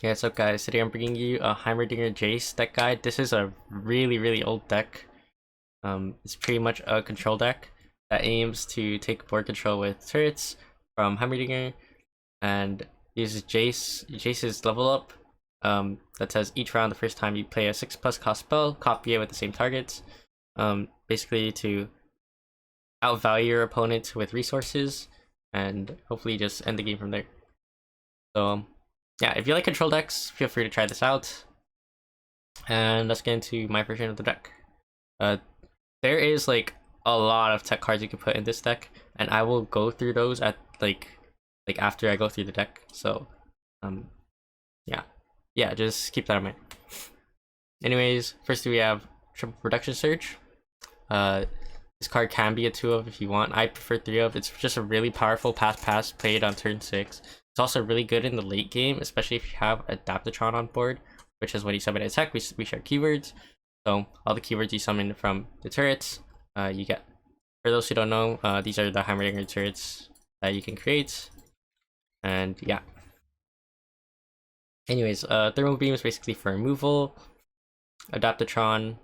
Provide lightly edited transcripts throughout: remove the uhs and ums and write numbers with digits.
Yeah, what's up guys? Today I'm bringing you a Heimerdinger Jayce deck guide. This is a really old deck. It's pretty much a control deck that aims to take board control with turrets from Heimerdinger and uses Jayce. Jayce's level up that says each round the first time you play a 6+ cost spell, copy it with the same targets. Basically to outvalue your opponent with resources and hopefully just end the game from there. So yeah, if you like control decks, feel free to try this out. And let's get into my version of the deck. Uh, there is like a lot of tech cards you can put in this deck, and I will go through those at like after I go through the deck. So, yeah, just keep that in mind. Anyways, first we have Triple Production Surge. This card can be a 2 of if you want. I prefer 3 of. It's just a really powerful pass played on turn 6. It's also really good in the late game, especially if you have Adaptatron on board, which is when you summon an attack. We share keywords. So all the keywords you summon from the turrets, you get. For those who don't know, these are the Heimerdinger turrets that you can create. And yeah. Anyways, Thermal Beam is basically for removal. Adaptatron,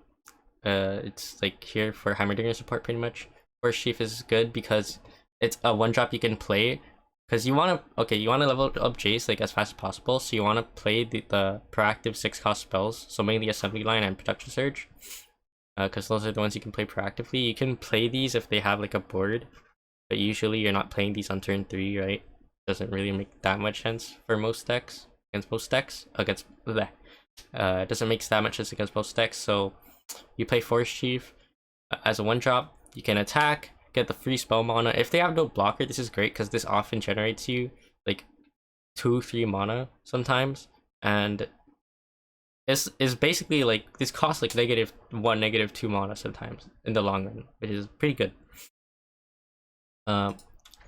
it's like here for Heimerdinger support pretty much. Force Sheaf is good because it's a 1-drop you can play. Because you want to level up Jayce like as fast as possible, so you want to play the proactive 6-cost spells, so mainly Assembly Line and Production Surge, because those are the ones you can play proactively. You can play these if they have like a board, but usually you're not playing these on turn 3, right? Doesn't really make that much sense for most decks, against most decks, it doesn't make that much sense against most decks, so you play Force Chief as a 1-drop, you can attack, get the free spell mana. If they have no blocker, this is great because this often generates you like 2-3 mana sometimes, and this is basically like this costs like -1, -2 mana sometimes in the long run, which is pretty good.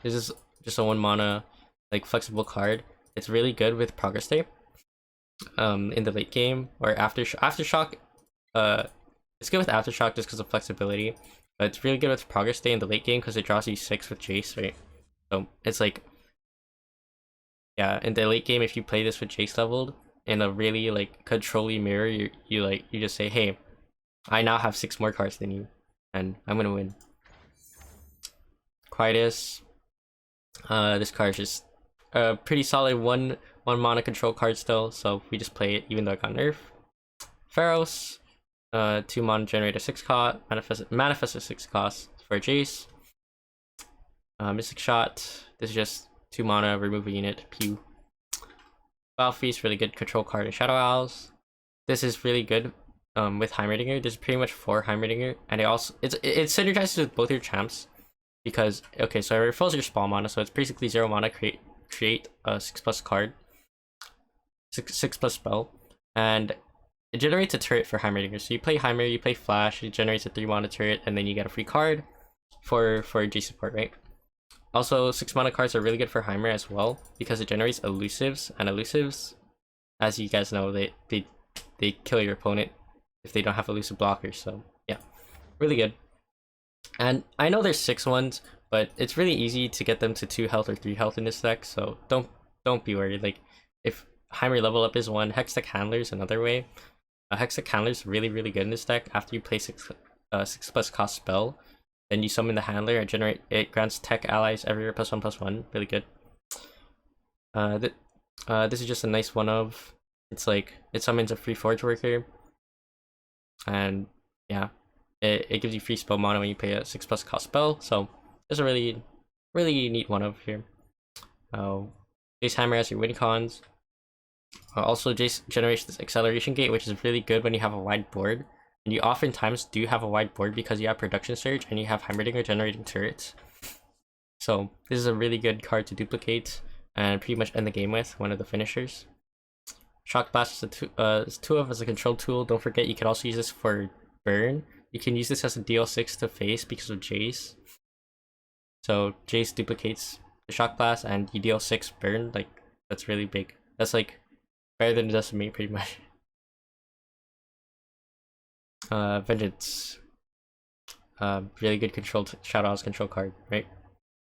This is just a 1 mana like flexible card. It's really good with Progress Tape in the late game or Aftershock. It's good with Aftershock just because of flexibility. But it's really good with Progress Day in the late game because it draws you 6 with Jayce, right? So it's like, yeah, in the late game, if you play this with Jayce leveled in a really like control-y mirror, you just say, hey, I now have 6 more cards than you, and I'm gonna win. Quietus. This card is just a pretty solid one mana control card still, so we just play it even though it got nerfed. Pharos. 2 mana, generate a 6 cost, manifest a 6 cost for Jayce. Mystic Shot, this is just 2 mana, remove a unit, pew. Battle Feast, really good control card in Shadow Owls. This is really good with Heimerdinger. This is pretty much for Heimerdinger, and it synergizes with both your champs because so it refills your spawn mana, so it's basically 0 mana, create a 6+ card, 6+ spell, and it generates a turret for Heimerdinger. So you play Heimer, you play Flash, it generates a 3 mana turret, and then you get a free card for Jayce support, right? Also, 6 mana cards are really good for Heimer as well because it generates elusives, and elusives, as you guys know, they kill your opponent if they don't have elusive blockers. So yeah, really good. And I know there's 6 ones, but it's really easy to get them to 2 health or 3 health in this deck. So don't be worried. Like if Heimer level up is 1, Hextech Handler is another way. Hextech Handler is really good in this deck. After you play 6+ cost spell, then you summon the Handler and it grants tech allies every year +1/+1. Really good. This is just a nice one of. It's like it summons a free Forge Worker, and yeah, it gives you free spell mana when you pay a 6+ cost spell. So it's a really neat one of here. Jayce Heimer has your win cons. Also, Jayce generates this acceleration gate, which is really good when you have a wide board. And you oftentimes do have a wide board because you have Production Surge and you have Heimerdinger generating turrets. So this is a really good card to duplicate and pretty much end the game with, one of the finishers. Shock Blast is 2 of as a control tool. Don't forget you can also use this for burn. You can use this as a DL6 to face because of Jayce. So Jayce duplicates the Shock Blast and you deal 6 burn. Like, that's really big. That's like better than Decimate, pretty much. Vengeance. Really good Shadow Owls control card, right?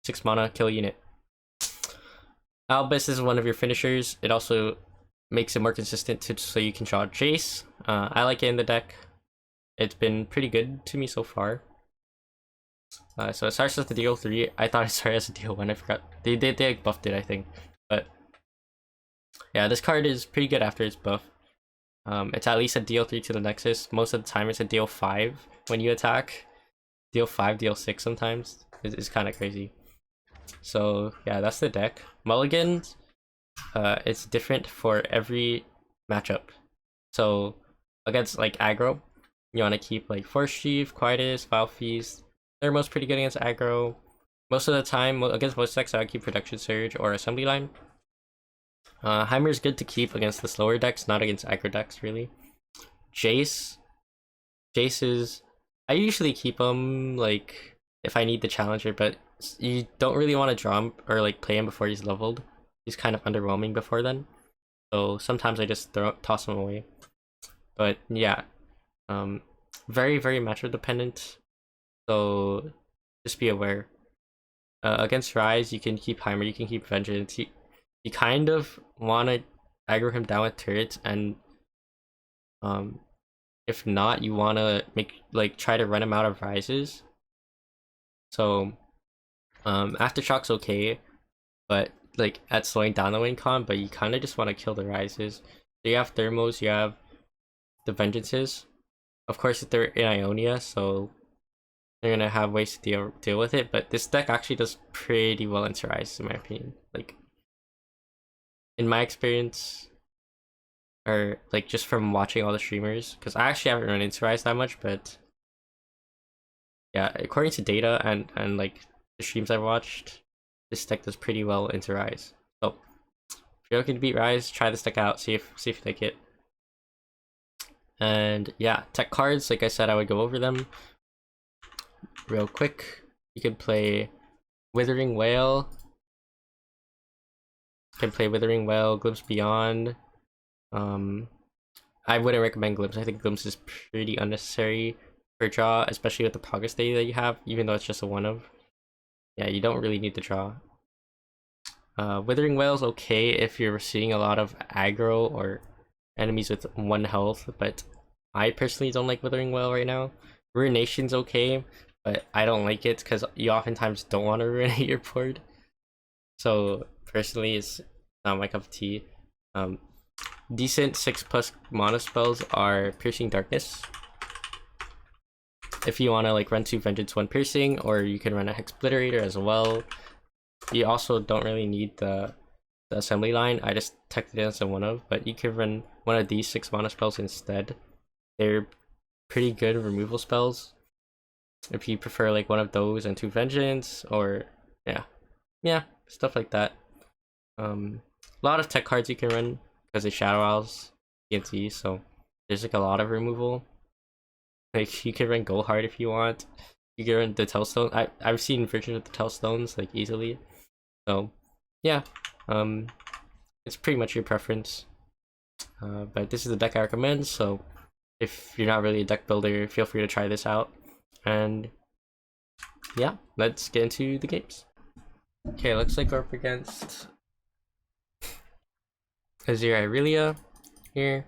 6 mana, kill a unit. Albus is one of your finishers. It also makes it more consistent so you can draw Jayce. I like it in the deck. It's been pretty good to me so far. So it starts with the deal 3. I thought it started as a deal 1. I forgot. They like, buffed it, I think. But yeah, this card is pretty good after its buff. It's at least a deal 3 to the Nexus. Most of the time it's a deal 5 when you attack. Deal 5, deal 6 sometimes. It's kind of crazy. So yeah, that's the deck. Mulligans, it's different for every matchup. So against like aggro, you want to keep like Force Chief, Quietus, Vile Feast. They're most pretty good against aggro. Most of the time, against most decks, I would keep Production Surge or Assembly Line. Heimer is good to keep against the slower decks, not against aggro decks, really. Jayce is... I usually keep him, like, if I need the challenger, but you don't really want to draw him or, like, play him before he's leveled. He's kind of underwhelming before then. So sometimes I just toss him away. But, yeah. Very, very matchup dependent. So just be aware. Against Rise, you can keep Heimer, you can keep Vengeance. You kind of want to aggro him down with turrets, and if not, you want to try to run him out of Rises. So Aftershock's okay, but like at slowing down the win con, but you kind of just want to kill the Rises. So you have Thermos, you have the Vengeances. Of course, if they're in Ionia, so they're gonna have ways to deal with it, but this deck actually does pretty well into Rise, in my opinion. Like, in my experience, or like just from watching all the streamers, because I actually haven't run into Rise that much, but yeah, according to data and like the streams I've watched, this deck does pretty well into Rise. So if you're looking to beat Rise, try this deck out, see if you like it. And yeah, tech cards, like I said, I would go over them real quick. You can play Withering Whale. Glimpse Beyond. I wouldn't recommend Glimpse. I think Glimpse is pretty unnecessary for draw, especially with the progress data that you have, even though it's just a one of. Yeah, you don't really need to draw. Withering Whale's okay if you're seeing a lot of aggro or enemies with 1 health, but I personally don't like Withering Whale right now. Ruination's okay, but I don't like it because you oftentimes don't want to ruinate your board. So personally, it's not my cup of tea. Decent 6+ mana spells are Piercing Darkness. If you want to like run 2 Vengeance, 1 Piercing, or you can run a Hex Obliterator as well. You also don't really need the Assembly Line. I just teched it as a one of, but you can run one of these 6 mana spells instead. They're pretty good removal spells. If you prefer like one of those and 2 Vengeance, or yeah, stuff like that. A lot of tech cards you can run because they Shadow Owls TNT, so there's like a lot of removal. Like you can run Go Hard if you want. You can run the Tellstone. I've seen versions of the Tellstones like easily. So yeah, it's pretty much your preference. But this is the deck I recommend, so if you're not really a deck builder, feel free to try this out. And yeah, let's get into the games. Okay, looks like we're up against Azir Irelia here.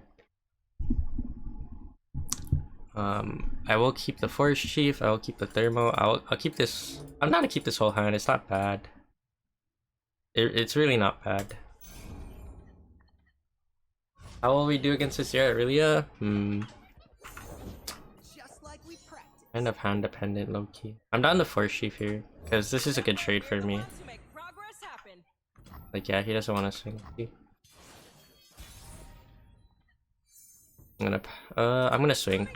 I will keep the Forest Chief, I will keep the Thermo, I'll keep this. I'm not gonna keep this whole hand, it's not bad. It's really not bad. How will we do against Azir Irelia? Kind of hand dependent, low key. I'm down to Force Chief here because this is a good trade for me. Like yeah, he doesn't want to swing. I'm gonna swing.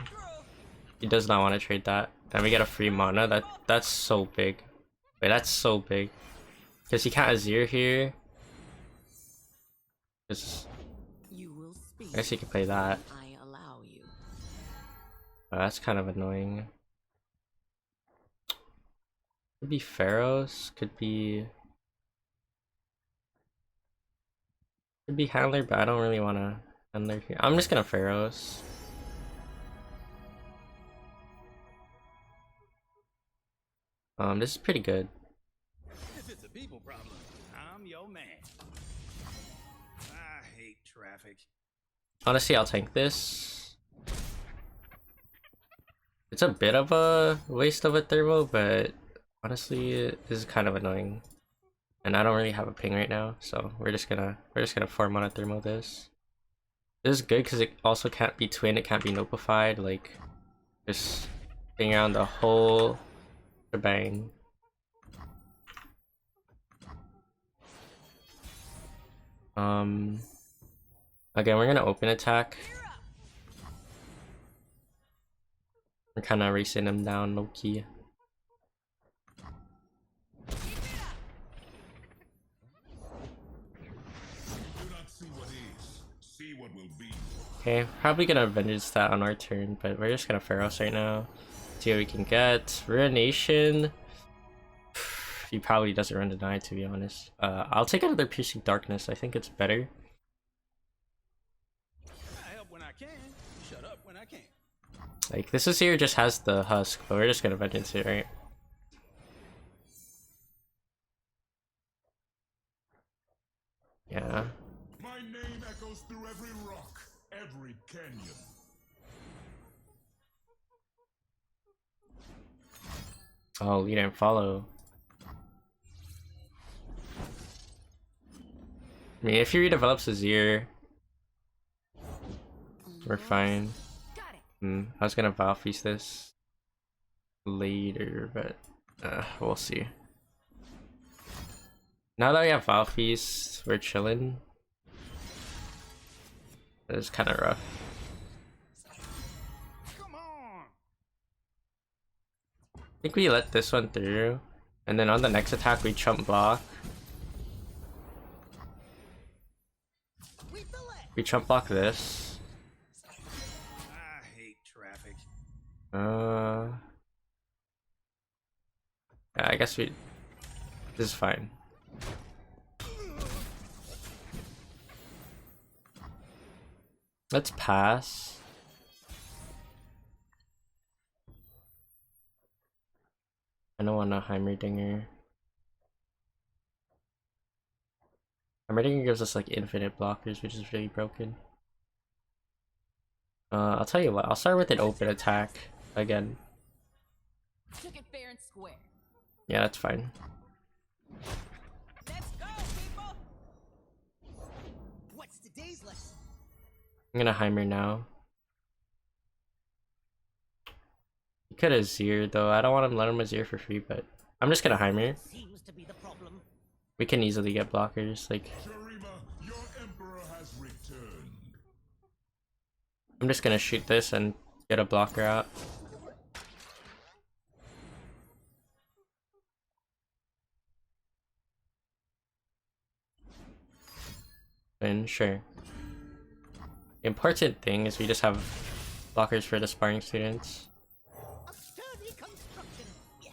He does not want to trade that. And we get a free mana. That's so big. Wait, that's so big. Because he can't Azir here. I guess he can play that. Oh, that's kind of annoying. Could be Pharaohs, could be Handler, but I don't really want to Handler here. I'm just gonna Pharaohs. This is pretty good. If it's a people problem, I'm your man. I hate traffic. traffic. Honestly, I'll tank this. It's a bit of a waste of a thermo, but honestly, this is kind of annoying. And I don't really have a ping right now, so we're just gonna 4-mana thermo this. This is good because it also can't be twin, it can't be notified, like just ping around the whole shebang. Again, we're gonna open attack. We're kind of racing him down low key. Okay, probably gonna Vengeance that on our turn, but we're just gonna Pharaohs right now. See what we can get. Ruination. He probably doesn't run Deny, to be honest. I'll take another Piercing Darkness. I think it's better. I help when I can. Shut up when I can't. Like, this is here just has the Husk, but we're just gonna Vengeance it, right? Yeah. My name echoes through every rock, every canyon. Oh, you didn't follow. I mean, if he redevelops his ear, we're fine. I was gonna Vow Feast this later, but we'll see. Now that we have Vow Feast, we're chilling. It's kind of rough. Come on. I think we let this one through, and then on the next attack we chump block. We chump block this. I hate traffic. Yeah, I guess this is fine. Let's pass. I don't want a Heimerdinger. Heimerdinger gives us like infinite blockers, which is really broken. I'll tell you what, I'll start with an open attack again. Took it fair and square. Yeah, that's fine. Let's go, people. What's today's lesson? I'm gonna Heimer now. He could have Zir though. I don't want him to let him Zir for free, but I'm just gonna Heimer. Seems to be the problem. We can easily get blockers. Like, Sharima, your emperor has returned. I'm just gonna shoot this and get a blocker out. And sure. The important thing is we just have blockers for the sparring students. A sturdy construction. Yeah.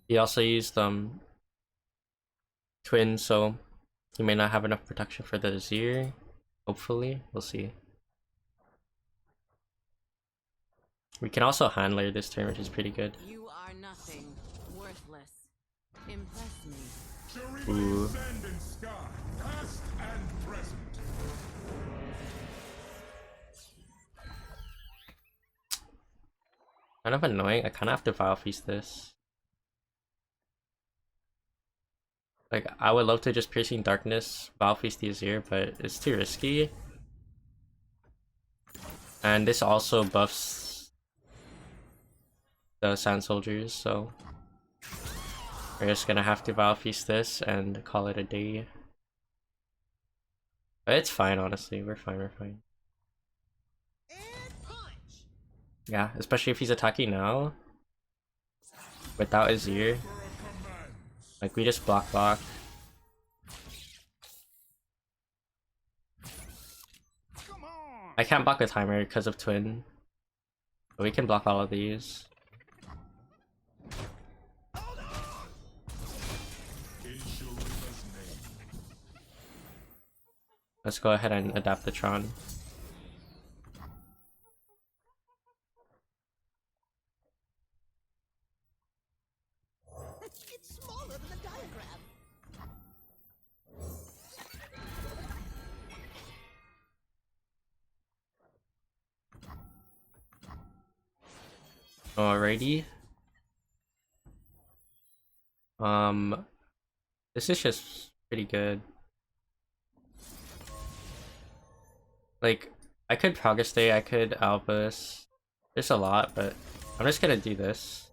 He also used twin, so he may not have enough protection for the Zir. Hopefully, we'll see. We can also handler this turn, which is pretty good. You are nothing. Worthless. Impress me. Sharima Ooh. is sand and sky, past and present. Kind of annoying. I kind of have to Vile Feast this. Like, I would love to just Piercing Darkness, Vile Feast the Azir, but it's too risky. And this also buffs the Sand Soldiers, so we're just gonna have to Vile Feast this and call it a day. But it's fine, honestly. We're fine, we're fine. Yeah, especially if he's attacking now without Azir. Like, we just block. I can't block a timer because of Twin, but we can block all of these. Let's go ahead and adapt the Tron. It's smaller than the diagram. Alrighty. This is just pretty good. Like, I could Progress Stay, I could Albus. There's a lot, but I'm just gonna do this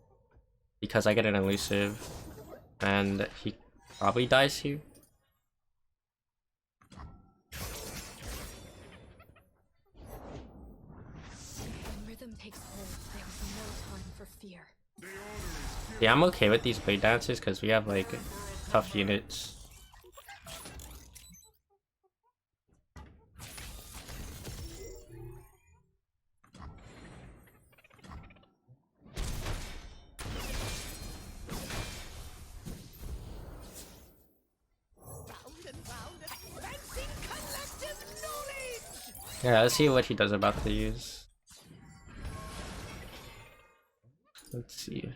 because I get an elusive, and he probably dies here. When rhythm takes hold, there's no time for fear. Yeah, I'm okay with these blade dances because we have like tough units. Yeah, let's see what he does about to use. Let's see.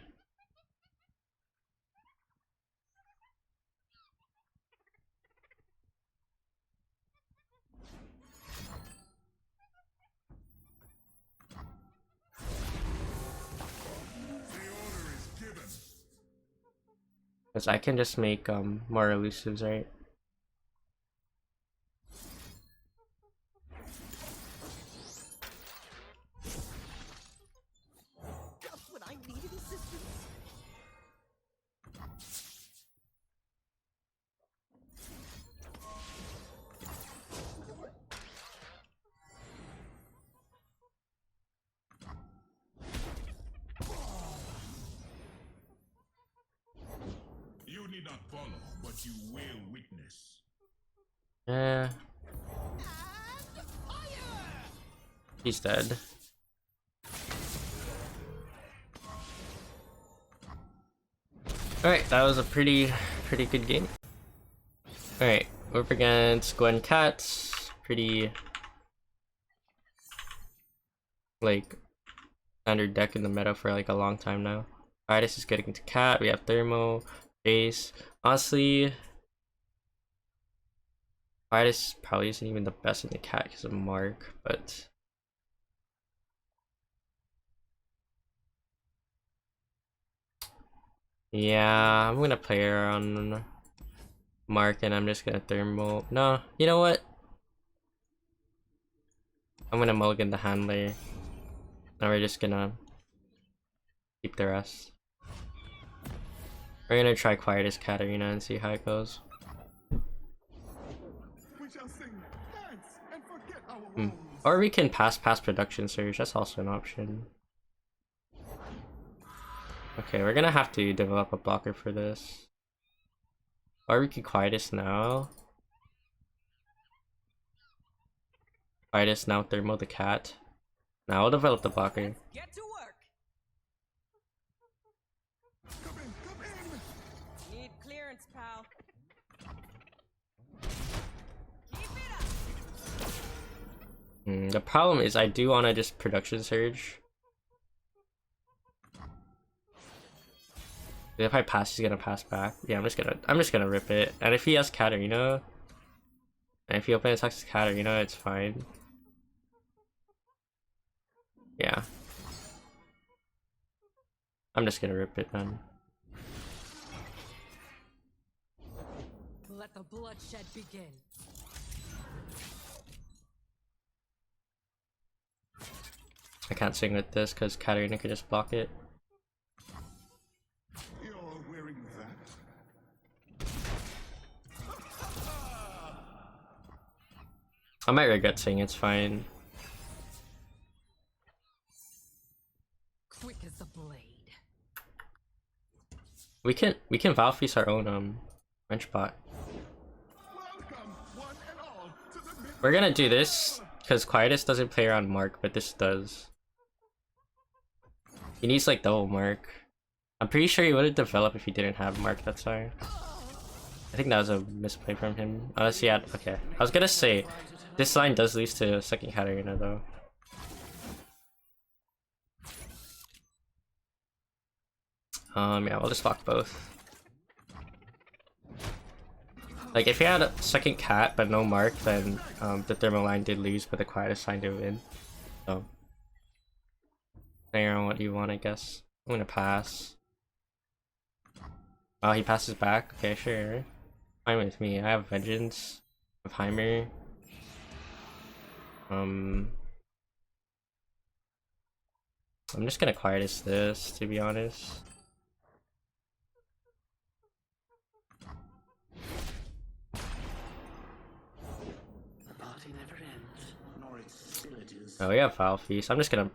Because I can just make more elusives, right? Just when I needed assistance. You need not follow, but you will witness. Yeah, And fire! he's dead. Alright, that was a pretty good game. Alright, we're up against Gwen Cats. Pretty like standard deck in the meta for like a long time now. Titus is getting into Cat, we have Thermo, Jayce. Honestly, Titus probably isn't even the best in the Cat because of Mark, but yeah, I'm gonna play her on Mark and I'm just gonna Thermo. No, you know what? I'm gonna mulligan the handler. Now we're just gonna keep the rest. We're gonna try Quietus Katarina and see how it goes. We shall sing, dance, and forget our woes. Or we can pass production surge, that's also an option. Okay, we're gonna have to develop a blocker for this. Or we could Quietus now. Quietus now, Thermo the cat. Now we'll develop the blocker. Get to work. Come in. Need clearance, pal. Keep it up. The problem is I do want to just production surge. If I pass, he's gonna pass back. Yeah, I'm just gonna rip it. And if he has Katarina, and if he open attacks Katarina, it's fine. Yeah. I'm just gonna rip it then. Let the bloodshed begin. I can't sing with this because Katarina could just block it. You're wearing that? I might regret saying it's fine. Quick as the blade. We can Valve Feast our own wrench bot. Welcome, one and all, to the midnight. We're gonna do this because Quietus doesn't play around Mark, but this does. He needs like double Mark. I'm pretty sure he would have developed if he didn't have Mark, that's why. I think that was a misplay from him. Unless he had, okay. I was gonna say, this line does lose to second Katarina though. Yeah, we'll just block both. Like, if he had a second cat but no Mark, then the Thermal line did lose, but the Quietus line did win. So. Aaron, what do you want, I guess? I'm gonna pass. Oh, he passes back? Okay, sure. Fine with me. I have Vengeance. I have Heimer. I'm just gonna quiet this, to be honest. The party never ends, nor its villages. Oh, we have Foul Feast. I'm just gonna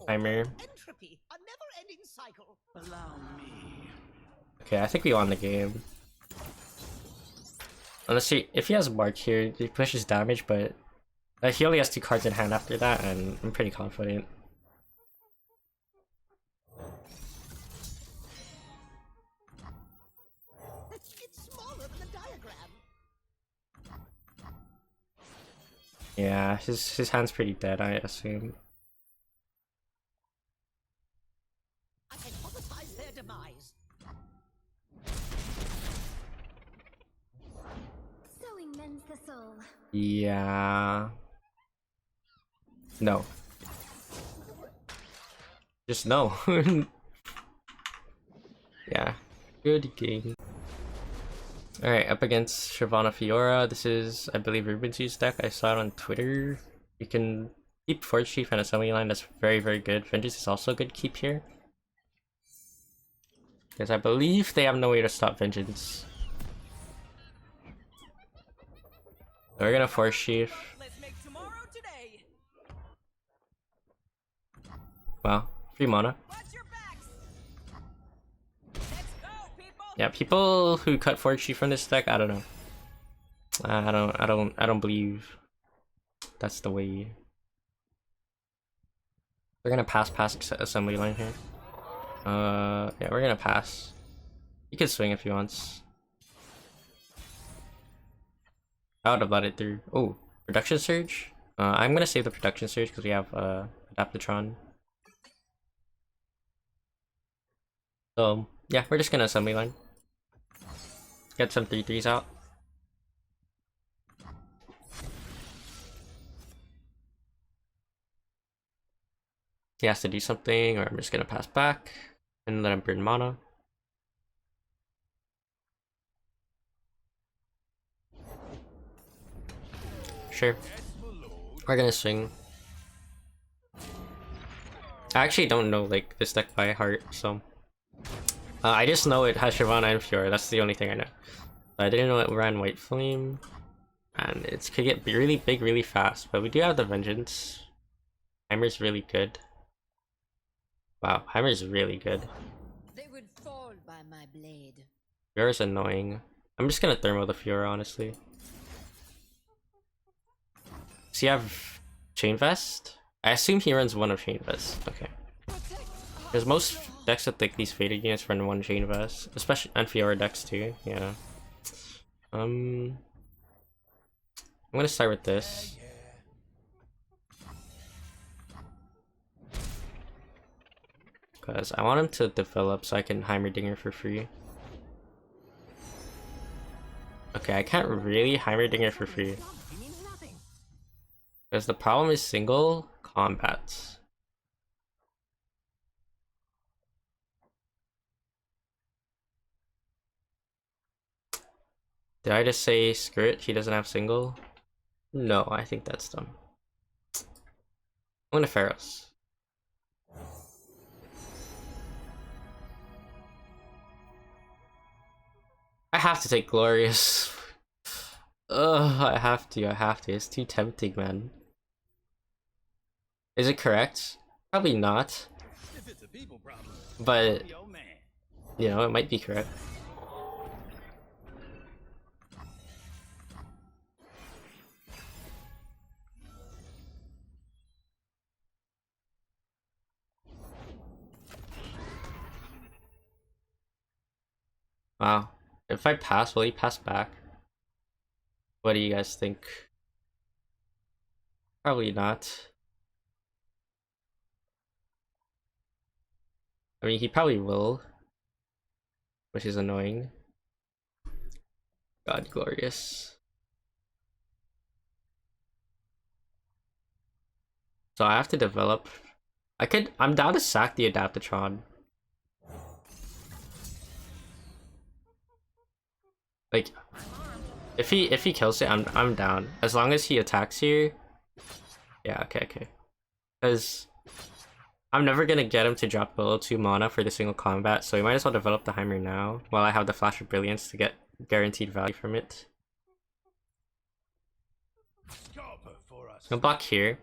Heimer. Entropy, a never-ending cycle. Allow me. Okay, I think we won the game. Let's see, if he has Mark here, he pushes damage, but he only has 2 cards in hand after that, and I'm pretty confident. It's smaller than the diagram. Yeah, his hand's pretty dead, I assume. I hypothesize their demise. Sewing mends the soul. Yeah. No. Just no. Yeah. Good game. Alright, up against Shyvana Fiora. This is, I believe, Ruben's deck. I saw it on Twitter. You can keep Forge Chief and Assembly Line. That's very, very good. Vengeance is also a good keep here. Because I believe they have no way to stop Vengeance. So we're gonna Force Chief. Let's make tomorrow today. Wow, 3 mana. Watch your backs. Let's go, people. Yeah, people who cut Forge Chief from this deck, I don't know. I don't believe that's the way. We're gonna pass Assembly Line here. Yeah, we're gonna pass. He can swing if he wants. I would have let it through. Oh, Production Surge? I'm gonna save the Production Surge because we have Adaptatron. So, yeah, we're just gonna Assembly Line. Get some 3/3s out. He has to do something, or I'm just gonna pass back and let him burn mana. Sure. We're gonna swing. I actually don't know like this deck by heart, so I just know it has Shyvana and Fiora. That's the only thing I know. I didn't know it ran White Flame, and it could get really big really fast. But we do have the Vengeance. Heimer's really good. Wow, Heimer's really good. They would fall by my blade. Fiora's annoying. I'm just gonna Thermo the Fiora, honestly. Does he have Chain Vest? I assume he runs one of Chain Vest. Okay. Because most decks with like these faded units run one Chain Vest, especially and Fiora decks too. Yeah. I'm gonna start with this. Because I want him to develop so I can Heimerdinger for free. Okay, I can't really Heimerdinger for free. Because the problem is single combat. Did I just say screw it? He doesn't have single? No, I think that's dumb. I'm gonna Pharaohs. I have to take Glorious. Ugh, I have to. It's too tempting, man. Is it correct? Probably not. If it's a people problem, But, your man. you know, it might be correct. Wow. If I pass, will he pass back? What do you guys think? Probably not. I mean, he probably will. Which is annoying. God, Glorious. So I have to develop I'm down to sack the Adaptatron. Like, if he kills it, I'm down. As long as he attacks here. Yeah, okay. Because I'm never gonna get him to drop below 2 mana for the single combat, so we might as well develop the Heimer now while I have the Flash of Brilliance to get guaranteed value from it. I'll block here.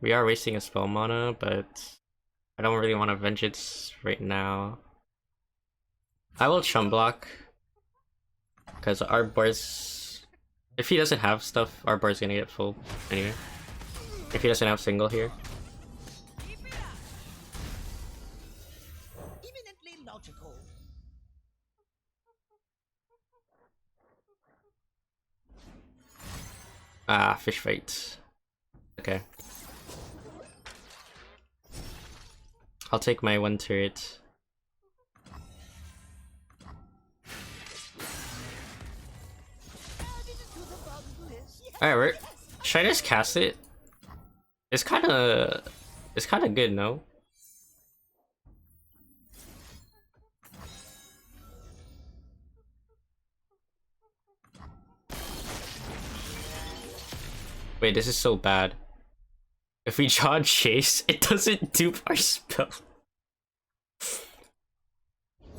We are wasting a spell mana, but I don't really want to Vengeance right now. I will chum block because our board's, if he doesn't have stuff, our board's gonna get full anyway. If he doesn't have single here. Keep it up. Eminently logical. Ah, fish fight. Okay. I'll take my 1 turret. Alright, should I just cast it? It's kinda good, no? Wait, this is so bad. If we draw Jayce, it doesn't dupe our spell.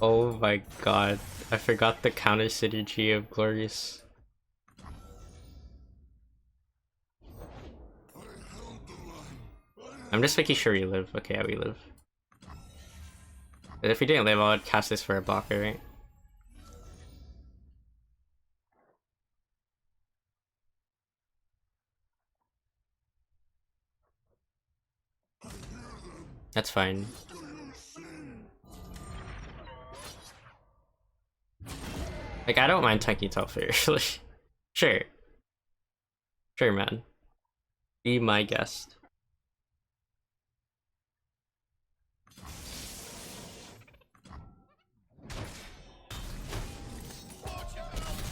Oh my god. I forgot the counter synergy of Glorious. I'm just making sure we live. Okay, yeah, we live. But if we didn't live, I would cast this for a blocker, right? That's fine. Like, I don't mind tanking top fair. Sure. Sure, man. Be my guest.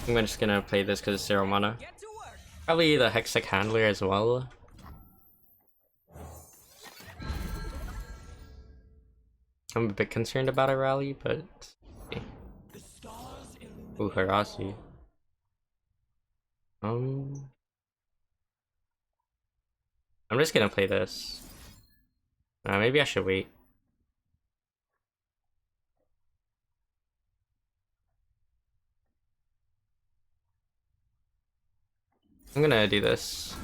I'm just gonna play this because it's 0 mana. Get to work. Probably the Hextech Handler as well. I'm a bit concerned about a rally, but... Okay. Ooh, Harasi. I'm just gonna play this. Maybe I should wait. I'm gonna do this.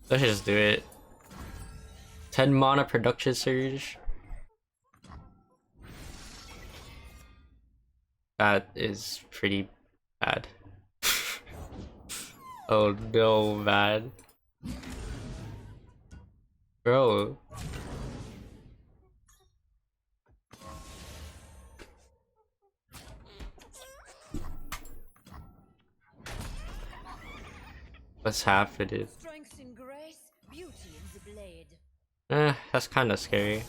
Let's just do it. 10 mana production surge. That is pretty bad. Oh no, man. Bro. What's happening? Strength in grace, beauty in the blade. That's kind of scary.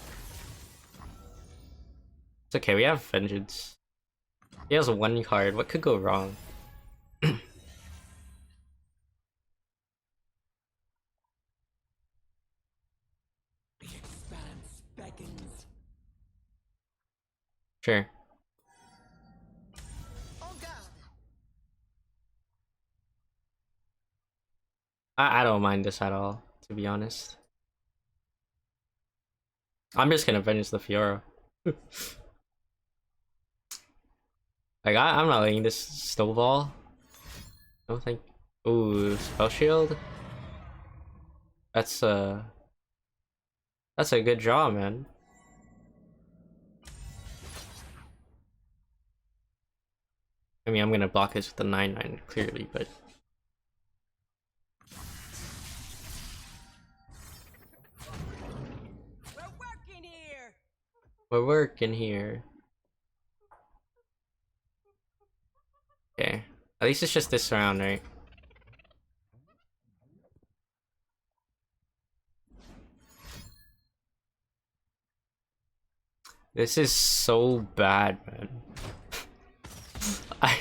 It's okay, we have Vengeance. He has 1 card, what could go wrong? The expanse beckons. Sure. On guard. I don't mind this at all, to be honest. I'm just gonna Vengeance the Fiora. Like, I'm not letting this snowball. I don't think. Ooh, Spell Shield? That's a good draw, man. I mean, I'm gonna block this with the 9/9 clearly, but We're working here. we're working here. Okay, at least it's just this round, right? This is so bad, man. I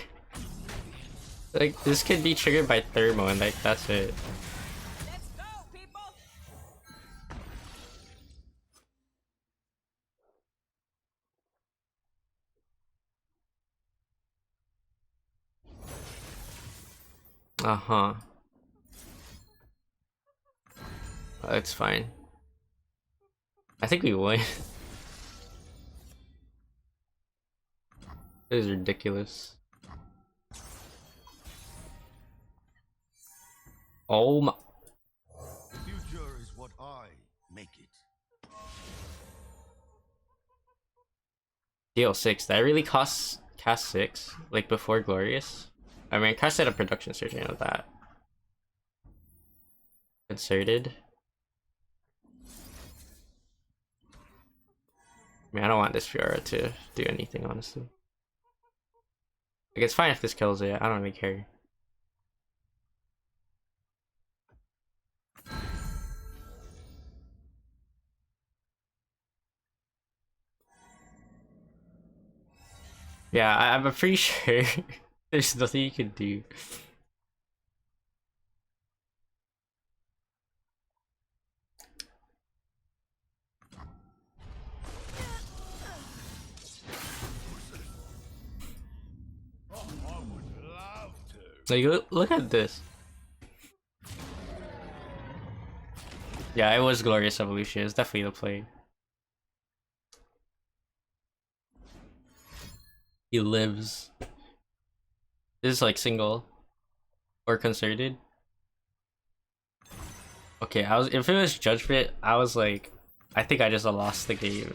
like this could be triggered by thermo and like that's it. Let's go, people! Uh-huh. It's fine. I think we win. This is ridiculous. Oh my. The future is what I make it. DL6, that really costs cast 6, like before Glorious. I mean, cast at a production surge, I know that. Concerted. I mean, I don't want this Fiora to do anything, honestly. Like, it's fine if this kills it, I don't really care. Yeah, I'm pretty sure there's nothing you can do. I would love to. Like, look at this. Yeah, it was Glorious Evolution. It's definitely the play. He lives. This is like single or concerted. Okay, if it was Judgment, I was like, I think I just lost the game.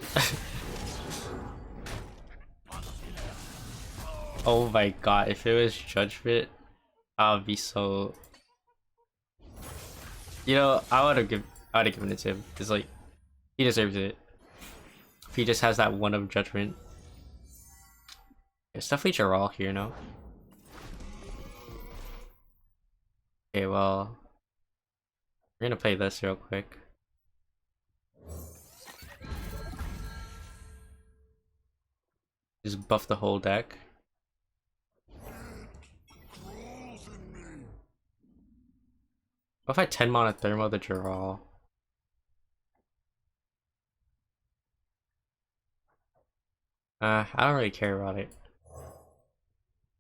Oh my god, if it was Judgment, I would be so. You know, I would have given it to him. Cause like, he deserves it. If he just has that one of Judgment. It's definitely Jarrell here, no? Okay, well, we're gonna play this real quick. Just buff the whole deck. What if I 10 mana thermo the Jarrell? I don't really care about it.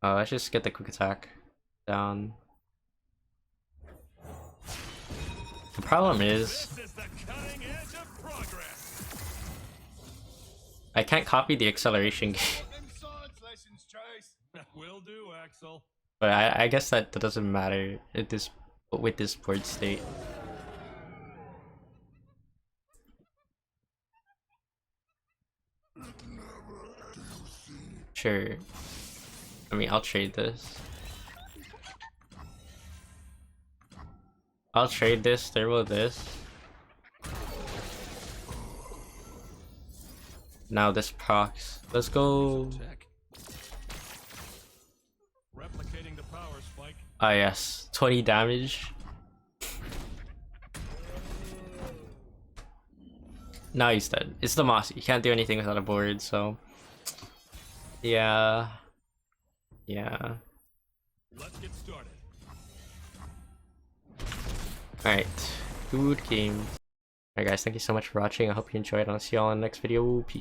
Let's just get the quick attack down. The problem is, This is the cutting edge of progress. I can't copy the acceleration game. Them science lessons, Jayce. Will do, Axel. But I guess that doesn't matter with this board state. Sure. I mean, I'll trade this. I'll trade this, thermo this. Now this procs. Let's go. Replicating the power spike. Ah yes, 20 damage. Now he's dead. It's the Mossy. You can't do anything without a board, so yeah. Yeah. Let's get started. Alright. Good game. Alright guys, thank you so much for watching. I hope you enjoyed. I'll see y'all in the next video. Peace.